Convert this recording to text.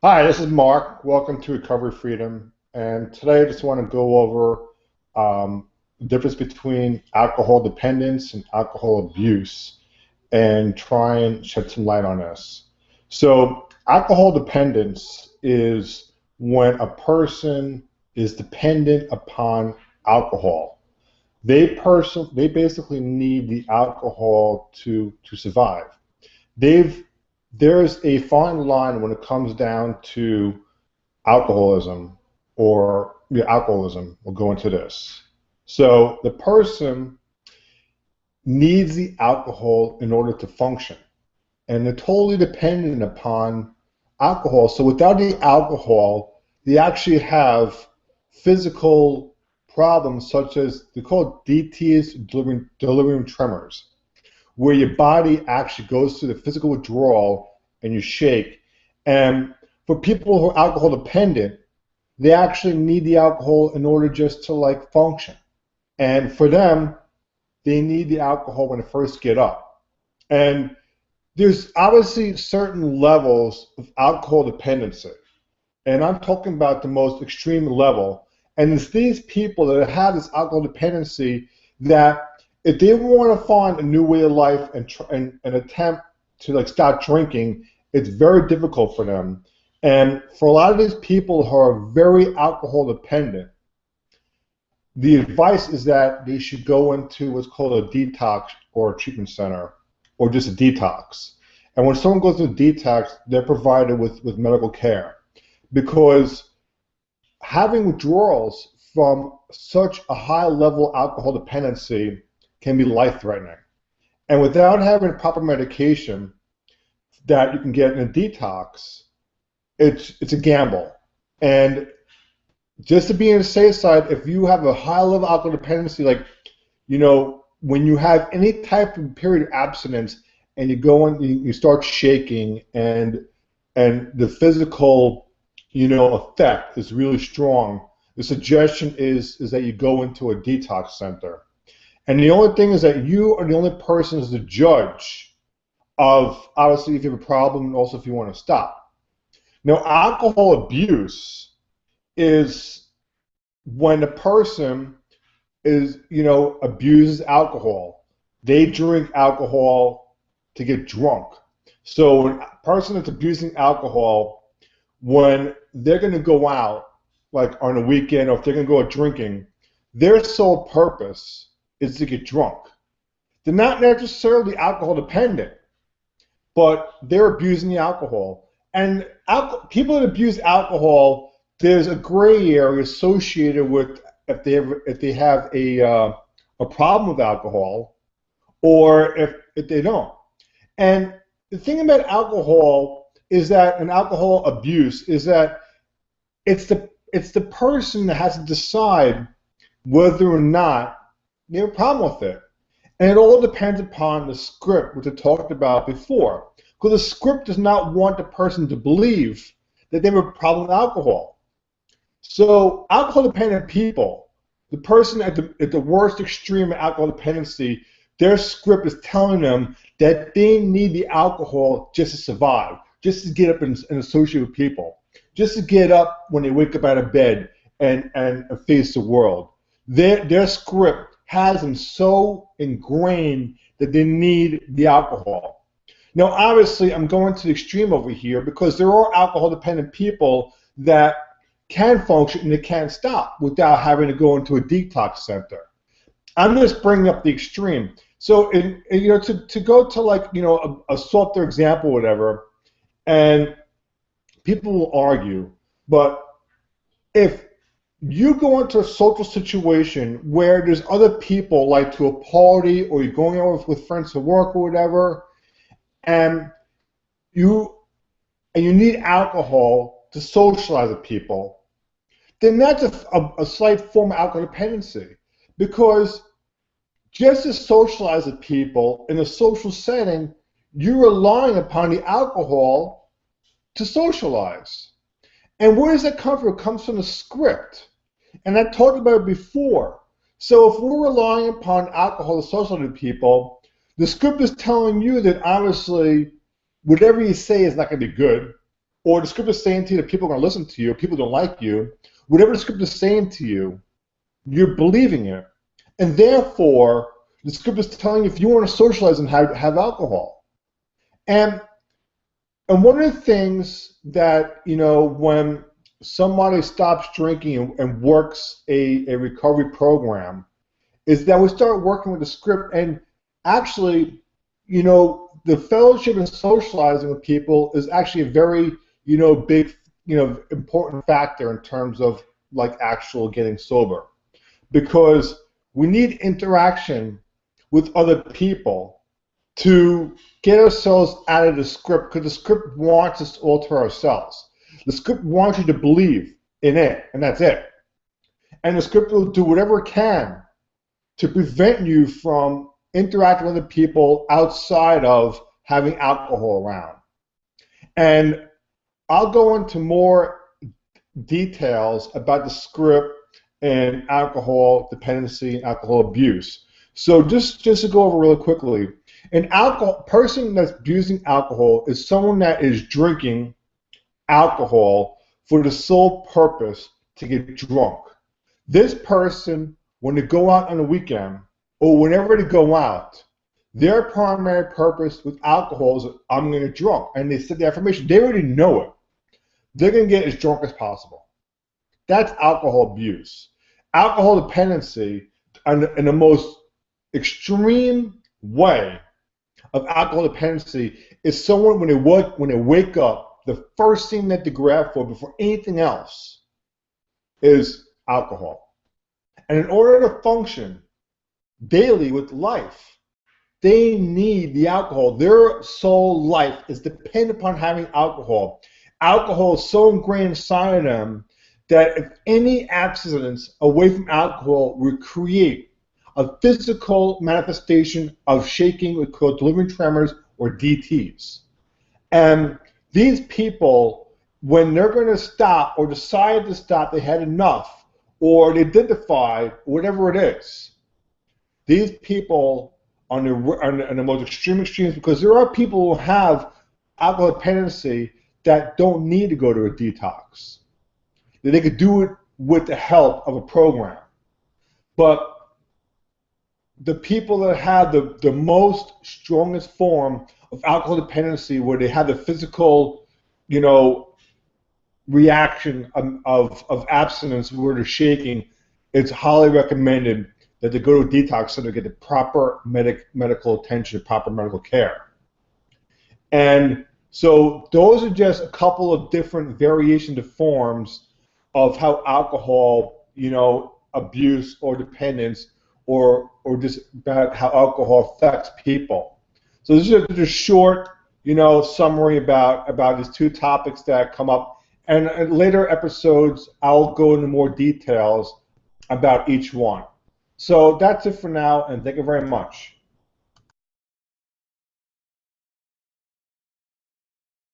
Hi, this is Mark. Welcome to Recovery Freedom. And today I just want to go over the difference between alcohol dependence and alcohol abuse and try and shed some light on this. So, alcohol dependence is when a person is dependent upon alcohol. They basically need the alcohol to survive. They've There's a fine line when it comes down to alcoholism or alcoholism. We'll go into this. So the person needs the alcohol in order to function, and they're totally dependent upon alcohol. So without the alcohol, they actually have physical problems such as they call it DTs, delirium tremors, where your body actually goes through the physical withdrawal and you shake. And for people who are alcohol dependent, they actually need the alcohol in order just to like function. And for them, they need the alcohol when they first get up. And there's obviously certain levels of alcohol dependency. And I'm talking about the most extreme level. And it's these people that have this alcohol dependency that if they want to find a new way of life and attempt to like start drinking, it's very difficult for them. And for a lot of these people who are very alcohol dependent, the advice is that they should go into what's called a detox or a treatment center or just a detox. And when someone goes to a detox, they're provided with medical care because having withdrawals from such a high level alcohol dependency can be life-threatening. And without having proper medication that you can get in a detox, it's a gamble. And just to be on the safe side, if you have a high level alcohol dependency, like, when you have any type of period of abstinence and you go and you start shaking and the physical, effect is really strong, the suggestion is that you go into a detox center. And the only thing is that you are the only person who's the judge of obviously if you have a problem and also if you want to stop. Now, alcohol abuse is when a person abuses alcohol. They drink alcohol to get drunk. So a person that's abusing alcohol, when they're going to go out, like on a weekend, or if they're going to go out drinking, their sole purpose is to get drunk. They're not necessarily alcohol dependent, but they're abusing the alcohol. And people that abuse alcohol, there's a gray area associated with if they have a problem with alcohol, or if they don't. And the thing about alcohol is that, and alcohol abuse is that it's the person that has to decide whether or not they have a problem with it. And it all depends upon the script, which I talked about before. Because the script does not want the person to believe that they have a problem with alcohol. So alcohol-dependent people, the person at the worst extreme of alcohol dependency, their script is telling them that they need the alcohol just to survive, just to get up and associate with people, just to get up when they wake up out of bed and face the world. Their script has them so ingrained that they need the alcohol. Now, obviously, I'm going to the extreme over here because there are alcohol-dependent people that can function and they can't stop without having to go into a detox center. I'm just bringing up the extreme. So, to go to like a softer example, whatever, and people will argue, but if you go into a social situation where there's other people, like to a party or you're going out with friends to work or whatever, and you need alcohol to socialize with people, then that's a slight form of alcohol dependency. Because just to socialize with people in a social setting, you're relying upon the alcohol to socialize. And where does that come from? It comes from the script. And I talked about it before. So if we're relying upon alcohol to socialize with people, the script is telling you that obviously whatever you say is not going to be good. or the script is saying to you that people are going to listen to you, people don't like you, whatever the script is saying to you, you're believing it. And therefore, the script is telling you if you want to socialize and have alcohol. And one of the things that, when somebody stops drinking and works a recovery program, is that we start working with the script. And actually, the fellowship and socializing with people is actually a very, big, important factor in terms of like actual getting sober. Because we need interaction with other people to get ourselves out of the script, because the script wants us to alter ourselves. The script wants you to believe in it, and that's it. And the script will do whatever it can to prevent you from interacting with other people outside of having alcohol around. And I'll go into more details about the script and alcohol dependency and alcohol abuse. So just to go over really quickly, an person that's abusing alcohol is someone that is drinking alcohol for the sole purpose to get drunk. This person, when they go out on the weekend or whenever they go out, their primary purpose with alcohol is, I'm going to get drunk. And they set the affirmation. They already know it. They're going to get as drunk as possible. That's alcohol abuse. Alcohol dependency, in the most extreme way of alcohol dependency, is someone when they wake up, the first thing that they grab for before anything else is alcohol. And in order to function daily with life, they need the alcohol. Their soul life is dependent upon having alcohol. Alcohol is so ingrained inside of them that if any accidents away from alcohol would create a physical manifestation of shaking, we call delirium tremors or DTs. And these people, when they're going to stop or decide to stop, they had enough, or they identified whatever it is. These people on the most extremes, because there are people who have alcohol dependency that don't need to go to a detox. That they could do it with the help of a program. But the people that have the most strongest form of alcohol dependency, where they have the physical, reaction of abstinence where they're shaking, it's highly recommended that they go to a detox center to get the proper medical attention, proper medical care. And so those are just a couple of different variations of forms of how alcohol, abuse or dependence, or just about how alcohol affects people. So this is just a short, summary about these two topics that come up. And in later episodes, I'll go into more details about each one. So that's it for now, and thank you very much.